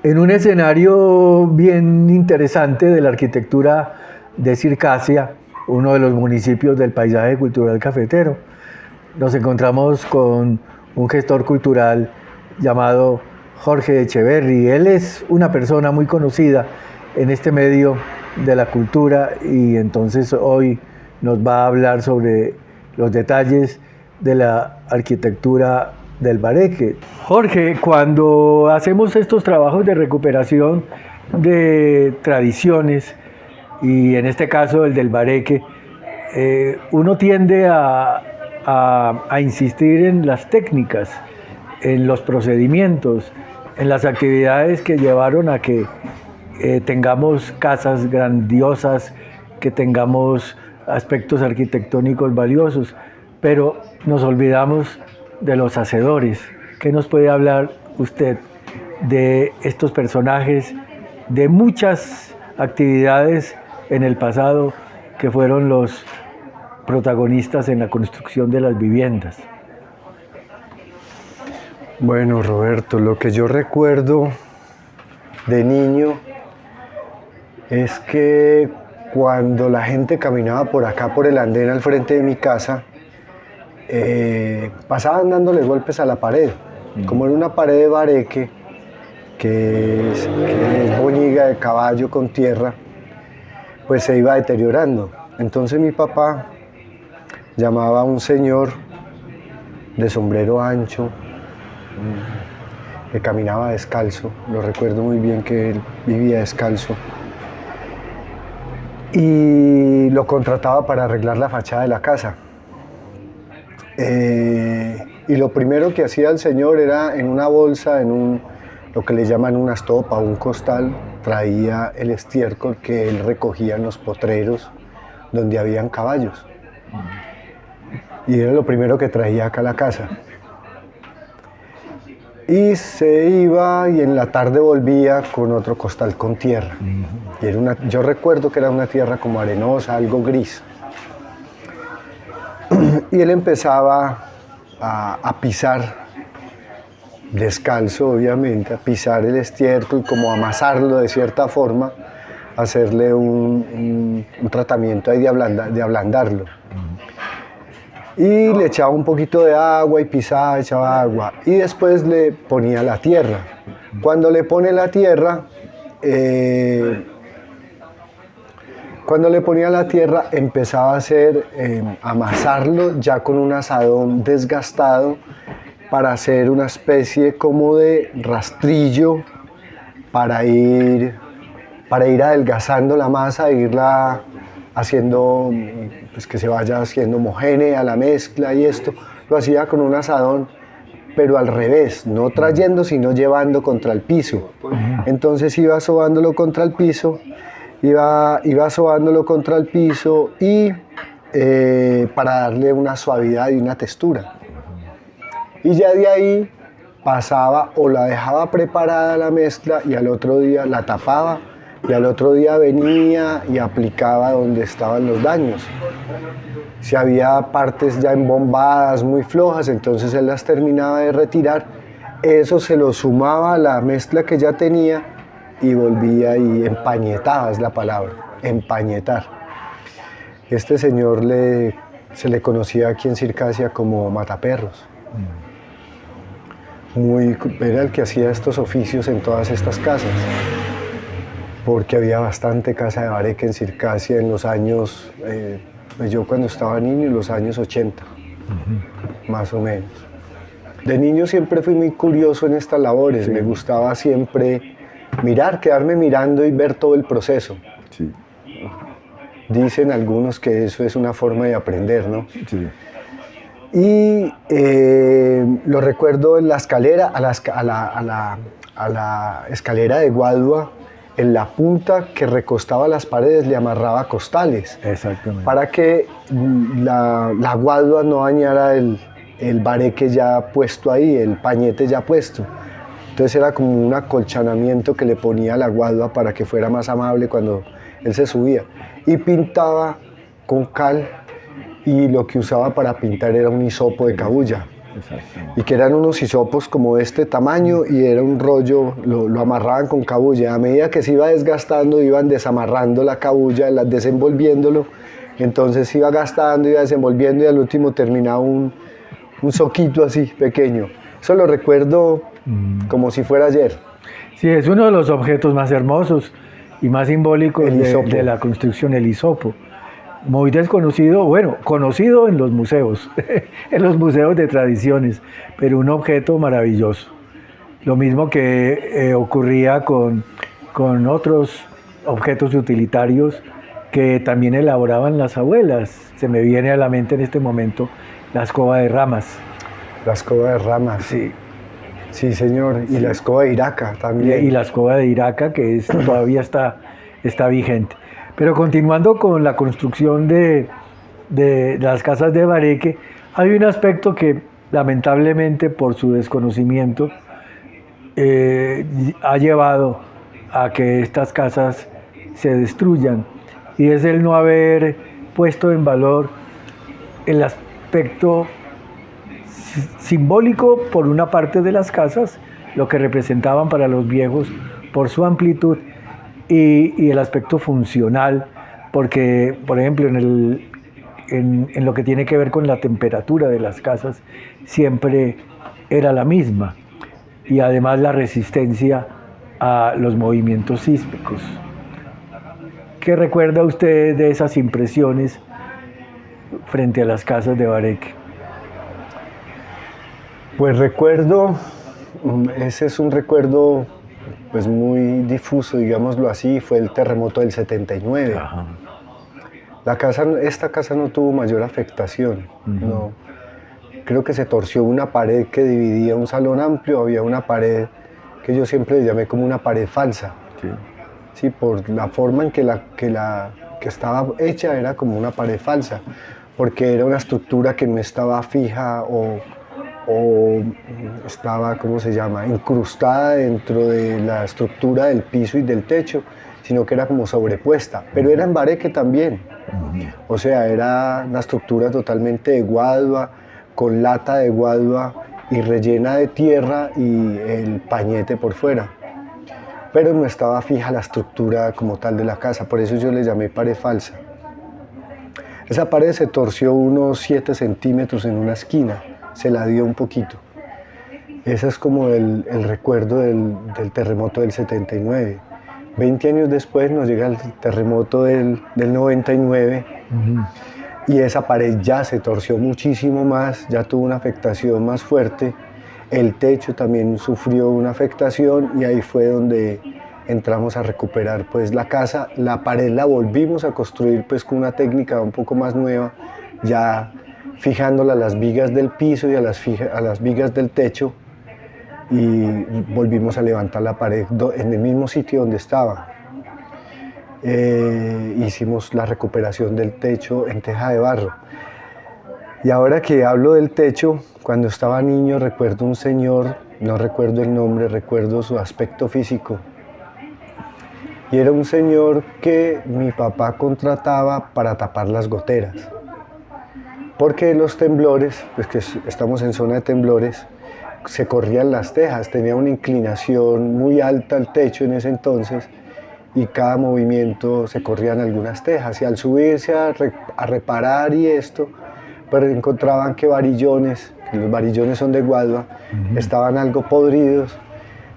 En un escenario bien interesante de la arquitectura de Circasia, uno de los municipios del paisaje cultural cafetero, nos encontramos con un gestor cultural llamado Jorge Echeverry. Él es una persona muy conocida en este medio de la cultura y entonces hoy nos va a hablar sobre los detalles de la arquitectura del Bareque. Jorge, cuando hacemos estos trabajos de recuperación de tradiciones, y en este caso el del Bareque, uno tiende a insistir en las técnicas, en los procedimientos, en las actividades que llevaron a que tengamos casas grandiosas, que tengamos aspectos arquitectónicos valiosos, pero nos olvidamos de los hacedores. ¿Qué nos puede hablar usted de estos personajes, de muchas actividades en el pasado que fueron los protagonistas en la construcción de las viviendas? Bueno, Roberto, lo que yo recuerdo de niño es que cuando la gente caminaba por acá, por el andén al frente de mi casa, pasaban dándole golpes a la pared. Como era una pared de bareque, que es boñiga de caballo con tierra, pues se iba deteriorando. Entonces mi papá llamaba a un señor de sombrero ancho, que caminaba descalzo, lo recuerdo muy bien que él vivía descalzo, y lo contrataba para arreglar la fachada de la casa. Y lo primero que hacía el señor era en una bolsa, lo que le llaman una estopa, un costal, traía el estiércol que él recogía en los potreros donde habían caballos. Y era lo primero que traía acá a la casa. Y se iba y en la tarde volvía con otro costal con tierra. Y yo recuerdo que era una tierra como arenosa, algo gris. Y él empezaba a pisar, descalzo obviamente, a pisar el estiércol, como amasarlo de cierta forma, hacerle un tratamiento ahí de ablandarlo. Y le echaba un poquito de agua y pisaba, echaba agua. Y después le ponía la tierra. Cuando le pone la tierra, empezaba a amasarlo ya con un asadón desgastado para hacer una especie como de rastrillo para ir adelgazando la masa e irla haciendo, pues que se vaya haciendo homogénea la mezcla, y esto lo hacía con un asadón, pero al revés, no trayendo sino llevando contra el piso. Entonces iba sobándolo contra el piso, iba sobándolo contra el piso y para darle una suavidad y una textura. Y ya de ahí pasaba o la dejaba preparada la mezcla y al otro día la tapaba, y al otro día venía y aplicaba donde estaban los daños. Si había partes ya embombadas, muy flojas, entonces él las terminaba de retirar, eso se lo sumaba a la mezcla que ya tenía y volvía y empañetaba, es la palabra, empañetar. Este señor se le conocía aquí en Circasia como mataperros. Era el que hacía estos oficios en todas estas casas, porque había bastante casa de bareque en Circasia en los años, pues yo cuando estaba niño, en los años 80, más o menos. De niño siempre fui muy curioso en estas labores, me gustaba siempre quedarme mirando y ver todo el proceso. Sí. Dicen algunos que eso es una forma de aprender, ¿no? Sí. Y lo recuerdo en la escalera, a la escalera de Guadua, en la punta que recostaba las paredes le amarraba costales. Exactamente. Para que la guadua no dañara el bareque ya puesto ahí, el pañete ya puesto. Entonces era como un acolchonamiento que le ponía a la guadua para que fuera más amable cuando él se subía. Y pintaba con cal, y lo que usaba para pintar era un hisopo de cabuya. Exacto. y que eran unos hisopos como de este tamaño y era un rollo, lo amarraban con cabulla. A medida que se iba desgastando, iban desamarrando la cabulla, desenvolviéndolo, entonces se iba gastando, iba desenvolviendo y al último terminaba un soquito así, pequeño. Eso lo recuerdo como si fuera ayer. Sí, es uno de los objetos más hermosos y más simbólicos El hisopo. de la construcción, el hisopo. Muy desconocido, bueno, conocido en los museos, en los museos de tradiciones, pero un objeto maravilloso. Lo mismo que ocurría con otros objetos utilitarios que también elaboraban las abuelas. Se me viene a la mente en este momento la escoba de ramas. La escoba de ramas. Sí. Sí, señor. Y la escoba de Iraca también. Y la escoba de Iraca, que todavía está vigente. Pero continuando con la construcción de las casas de Bareque, hay un aspecto que lamentablemente por su desconocimiento ha llevado a que estas casas se destruyan, y es el no haber puesto en valor el aspecto simbólico por una parte de las casas, lo que representaban para los viejos por su amplitud, y el aspecto funcional, porque, por ejemplo, en lo que tiene que ver con la temperatura de las casas, siempre era la misma, y además la resistencia a los movimientos sísmicos. ¿Qué recuerda usted de esas impresiones frente a las casas de Bareque? Pues recuerdo, ese es un recuerdo pues muy difuso, digámoslo así, fue el terremoto del 79. Ajá. Esta casa no tuvo mayor afectación, no. Creo que se torció una pared que dividía un salón amplio, había una pared que yo siempre le llamé como una pared falsa. Sí. Sí, por la forma en que estaba hecha era como una pared falsa, porque era una estructura que no estaba fija o estaba, ¿cómo se llama?, incrustada dentro de la estructura del piso y del techo, sino que era como sobrepuesta, pero era en Bareque también. O sea, era una estructura totalmente de guadua, con lata de guadua y rellena de tierra y el pañete por fuera. Pero no estaba fija la estructura como tal de la casa, por eso yo le llamé pared falsa. Esa pared se torció unos 7 centímetros en una esquina, se la dio un poquito. Ese es como el recuerdo del terremoto del 79. 20 años después nos llega el terremoto del 99 y esa pared ya se torció muchísimo más, ya tuvo una afectación más fuerte. El techo también sufrió una afectación y ahí fue donde entramos a recuperar pues la casa. La pared la volvimos a construir pues con una técnica un poco más nueva, ya fijándola a las vigas del piso y a las vigas del techo, y volvimos a levantar la pared en el mismo sitio donde estaba. Hicimos la recuperación del techo en teja de barro. Y ahora que hablo del techo, cuando estaba niño recuerdo un señor, no recuerdo el nombre, recuerdo su aspecto físico. Y era un señor que mi papá contrataba para tapar las goteras. Porque los temblores, pues que estamos en zona de temblores, se corrían las tejas, tenía una inclinación muy alta el techo en ese entonces y cada movimiento se corrían algunas tejas, y al subirse a reparar y esto, pero encontraban que varillones, que los varillones son de guadua, estaban algo podridos.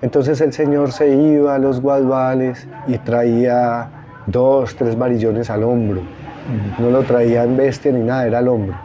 Entonces el señor se iba a los guaduales y traía 2, 3 varillones al hombro. No lo traía en bestia ni nada, era al hombro.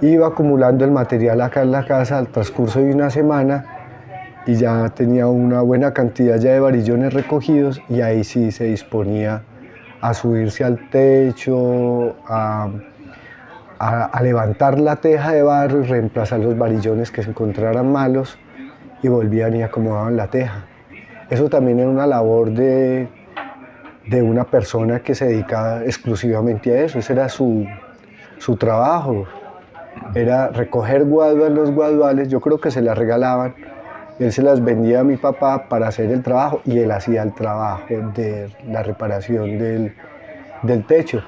Iba acumulando el material acá en la casa al transcurso de una semana y ya tenía una buena cantidad ya de varillones recogidos, y ahí sí se disponía a subirse al techo, a levantar la teja de barro y reemplazar los varillones que se encontraran malos, y volvían y acomodaban la teja. Eso también era una labor de una persona que se dedicaba exclusivamente a eso. Ese era su trabajo, era recoger guadua en los guaduales. Yo creo que se las regalaban, él se las vendía a mi papá para hacer el trabajo, y él hacía el trabajo de la reparación del techo.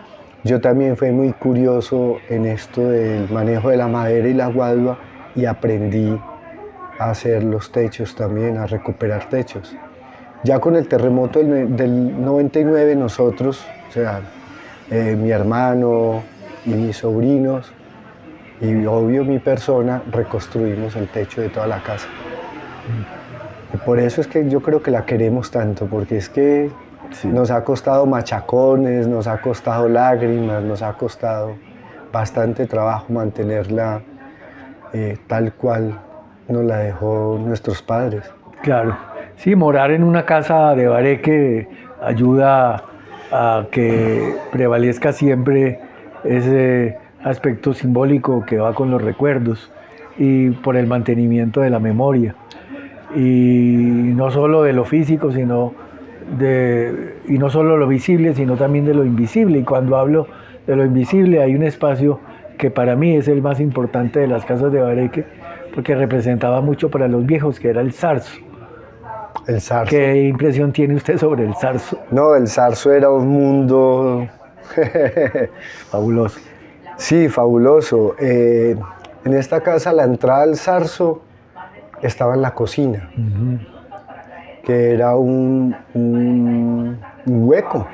Yo también fui muy curioso en esto del manejo de la madera y la guadua, y aprendí a hacer los techos también, a recuperar techos. Ya con el terremoto del 99 nosotros, o sea, mi hermano y mis sobrinos y obvio mi persona, reconstruimos el techo de toda la casa. Y por eso es que yo creo que la queremos tanto, porque es que sí, nos ha costado machacones, nos ha costado lágrimas, nos ha costado bastante trabajo mantenerla tal cual nos la dejó nuestros padres. Claro, sí, morar en una casa de bareque ayuda a que prevalezca siempre ese aspecto simbólico que va con los recuerdos y por el mantenimiento de la memoria. Y no solo de lo físico, y no solo lo visible, sino también de lo invisible. Y cuando hablo de lo invisible, hay un espacio que para mí es el más importante de las casas de bareque, porque representaba mucho para los viejos, que era el zarzo. El zarzo. ¿Qué impresión tiene usted sobre el zarzo? No, el zarzo era un mundo fabuloso. Sí, fabuloso. En esta casa la entrada al zarzo estaba en la cocina, que era un hueco,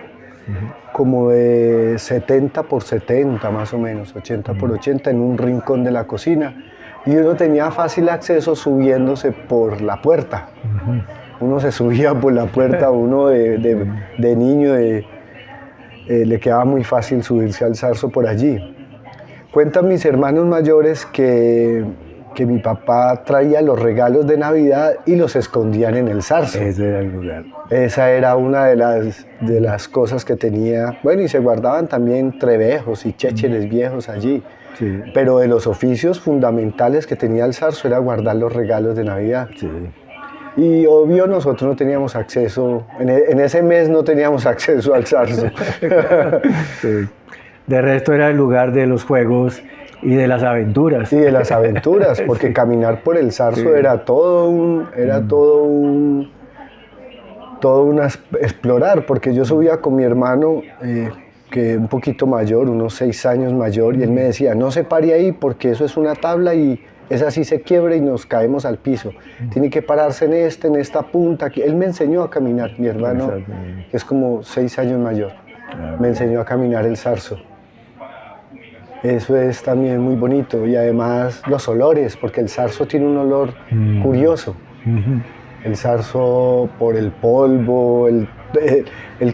como de 70 por 70 más o menos, 80 por 80 en un rincón de la cocina. Y uno tenía fácil acceso subiéndose por la puerta. Uno se subía por la puerta, uno de niño le quedaba muy fácil subirse al zarzo por allí. Cuentan mis hermanos mayores que mi papá traía los regalos de Navidad y los escondían en el zarzo. Ese era el lugar. Esa era una de las cosas que tenía. Bueno, y se guardaban también trebejos y chécheres viejos allí. Sí. Pero de los oficios fundamentales que tenía el zarzo era guardar los regalos de Navidad. Sí. Y obvio nosotros no teníamos acceso, en ese mes no teníamos acceso al zarzo. Sí. De resto era el lugar de los juegos y de las aventuras. Y de las aventuras, porque sí, caminar por el zarzo sí, era todo un explorar, porque yo subía con mi hermano, que un poquito mayor, unos 6 años mayor, y él me decía, no se pare ahí porque eso es una tabla y esa sí se quiebra y nos caemos al piso. Tiene que pararse en esta punta. Él me enseñó a caminar, mi hermano, que es como 6 años mayor, me enseñó a caminar el zarzo. Eso es también muy bonito, y además los olores, porque el zarzo tiene un olor curioso. El zarzo por el polvo, el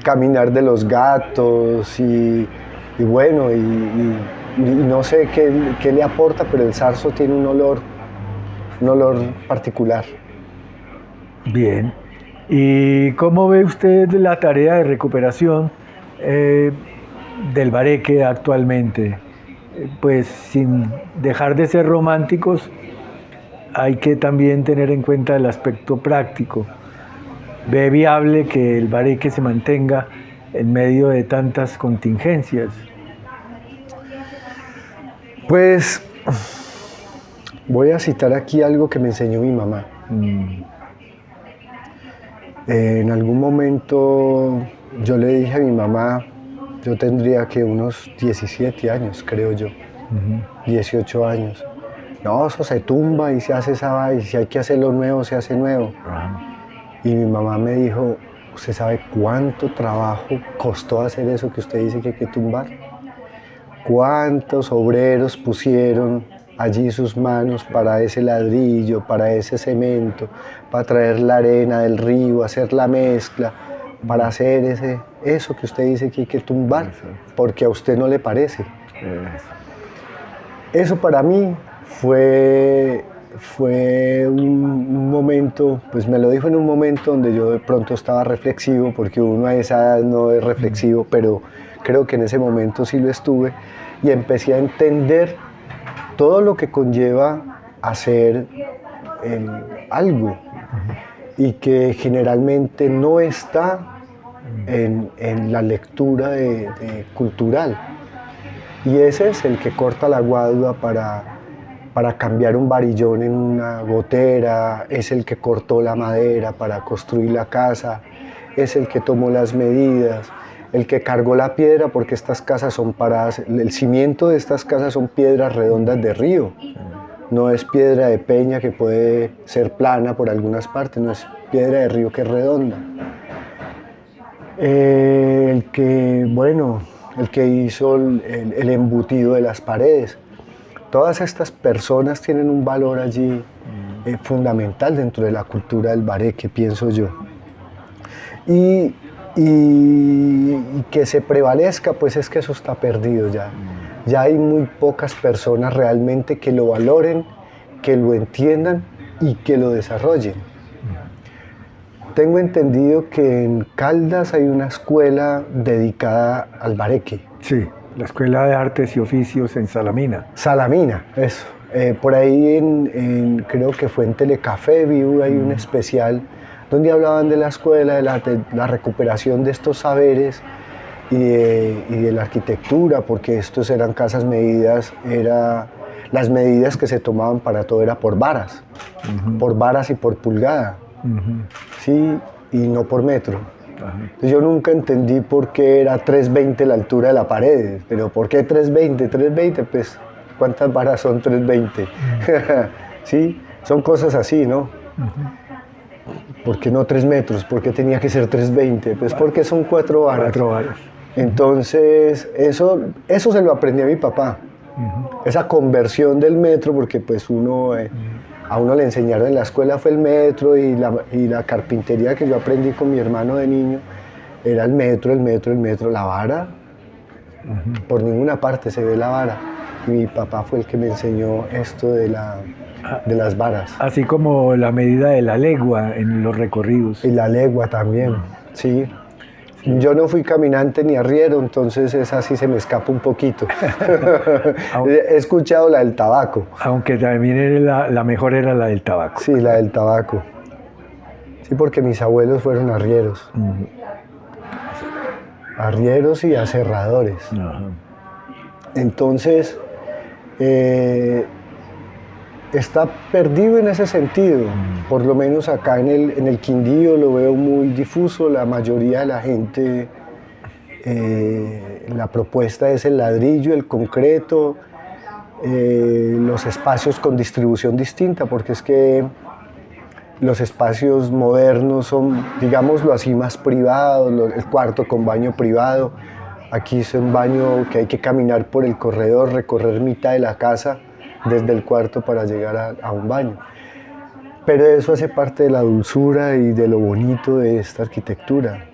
caminar de los gatos, y bueno, y no sé qué le aporta, pero el zarzo tiene un olor particular. Bien. ¿Y cómo ve usted la tarea de recuperación del bareque actualmente? Pues sin dejar de ser románticos, hay que también tener en cuenta el aspecto práctico. ¿Ve viable que el bareque se mantenga en medio de tantas contingencias? Pues voy a citar aquí algo que me enseñó mi mamá. En algún momento yo le dije a mi mamá, yo tendría que unos 17 años, creo yo, 18 años. No, eso se tumba y se hace esa vaina, y si hay que hacerlo nuevo, se hace nuevo. Y mi mamá me dijo, ¿usted sabe cuánto trabajo costó hacer eso que usted dice que hay que tumbar? ¿Cuántos obreros pusieron allí sus manos para ese ladrillo, para ese cemento, para traer la arena del río, hacer la mezcla, para hacer eso que usted dice que hay que tumbar, porque a usted no le parece? Eso para mí fue un momento, pues me lo dijo en un momento donde yo de pronto estaba reflexivo, porque uno a esa edad no es reflexivo, pero creo que en ese momento sí lo estuve, y empecé a entender todo lo que conlleva hacer algo, y que generalmente no está en la lectura cultural. Y ese es el que corta la guadua para cambiar un varillón en una gotera, es el que cortó la madera para construir la casa, es el que tomó las medidas, el que cargó la piedra, porque estas casas son paradas, el cimiento de estas casas son piedras redondas de río, no es piedra de peña que puede ser plana por algunas partes, no es piedra de río que es redonda. El que hizo el embutido de las paredes. Todas estas personas tienen un valor allí fundamental dentro de la cultura del bareque, pienso yo. Y que se prevalezca, pues es que eso está perdido ya. Ya hay muy pocas personas realmente que lo valoren, que lo entiendan y que lo desarrollen. Tengo entendido que en Caldas hay una escuela dedicada al bareque. Sí, la Escuela de Artes y Oficios en Salamina. Salamina, eso. Por ahí creo que fue en Telecafé, vi hay un especial donde hablaban de la escuela, de la recuperación de estos saberes y de la arquitectura, porque estos eran casas medidas, las medidas que se tomaban para todo era por varas y por pulgada, sí, y no por metro. Entonces yo nunca entendí por qué era 320 la altura de la pared, pero ¿por qué 320? 320, pues, ¿cuántas varas son 320? Sí, son cosas así, ¿no? ¿Por qué no 3 metros? ¿Por qué tenía que ser 320? Pues porque son 4 varas. 4 varas. Entonces, eso se lo aprendí a mi papá. Esa conversión del metro, porque pues a uno le enseñaron en la escuela fue el metro y la carpintería que yo aprendí con mi hermano de niño era el metro, la vara. Por ninguna parte se ve la vara. Y mi papá fue el que me enseñó esto de las varas. Así como la medida de la legua en los recorridos. Y la legua también, sí. Yo no fui caminante ni arriero, entonces esa sí se me escapa un poquito. He escuchado la del tabaco. Aunque también la mejor era la del tabaco. Sí, la del tabaco. Sí, porque mis abuelos fueron arrieros. Arrieros y aserradores. Entonces, está perdido en ese sentido. Por lo menos acá en el Quindío lo veo muy difuso. La mayoría de la gente, la propuesta es el ladrillo, el concreto, los espacios con distribución distinta, porque es que los espacios modernos son, digámoslo así, más privados, el cuarto con baño privado. Aquí es un baño que hay que caminar por el corredor, recorrer mitad de la casa desde el cuarto para llegar a un baño. Pero eso hace parte de la dulzura y de lo bonito de esta arquitectura,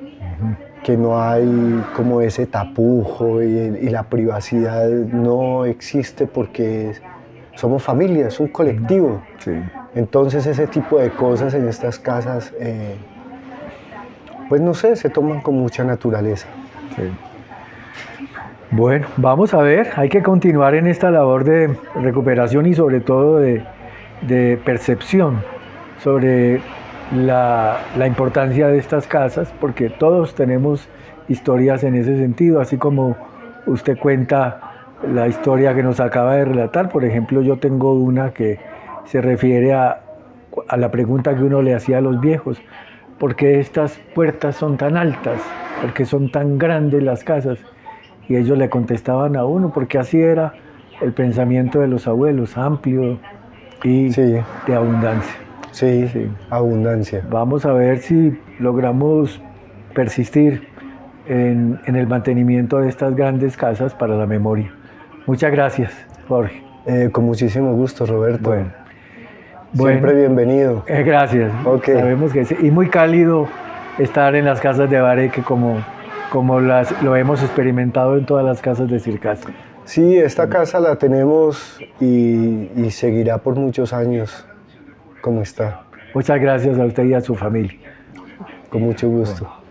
que no hay como ese tapujo y la privacidad no existe porque somos familia, es un colectivo. Sí. Entonces ese tipo de cosas en estas casas, pues no sé, se toman con mucha naturaleza. Sí. Bueno, vamos a ver, hay que continuar en esta labor de recuperación y sobre todo de percepción sobre la importancia de estas casas, porque todos tenemos historias en ese sentido, así como usted cuenta la historia que nos acaba de relatar. Por ejemplo, yo tengo una que se refiere a la pregunta que uno le hacía a los viejos: ¿por qué estas puertas son tan altas? ¿Por qué son tan grandes las casas? Y ellos le contestaban a uno, porque así era el pensamiento de los abuelos, amplio y de abundancia. Sí, abundancia. Vamos a ver si logramos persistir en el mantenimiento de estas grandes casas para la memoria. Muchas gracias, Jorge. Con muchísimo gusto, Roberto. Bueno, siempre bienvenido. Gracias. Okay. Sabemos que sí. Y muy cálido estar en las casas de bareque como lo hemos experimentado en todas las casas de Circasia. Sí, esta casa la tenemos y seguirá por muchos años como está. Muchas gracias a usted y a su familia. Con mucho gusto. Bueno.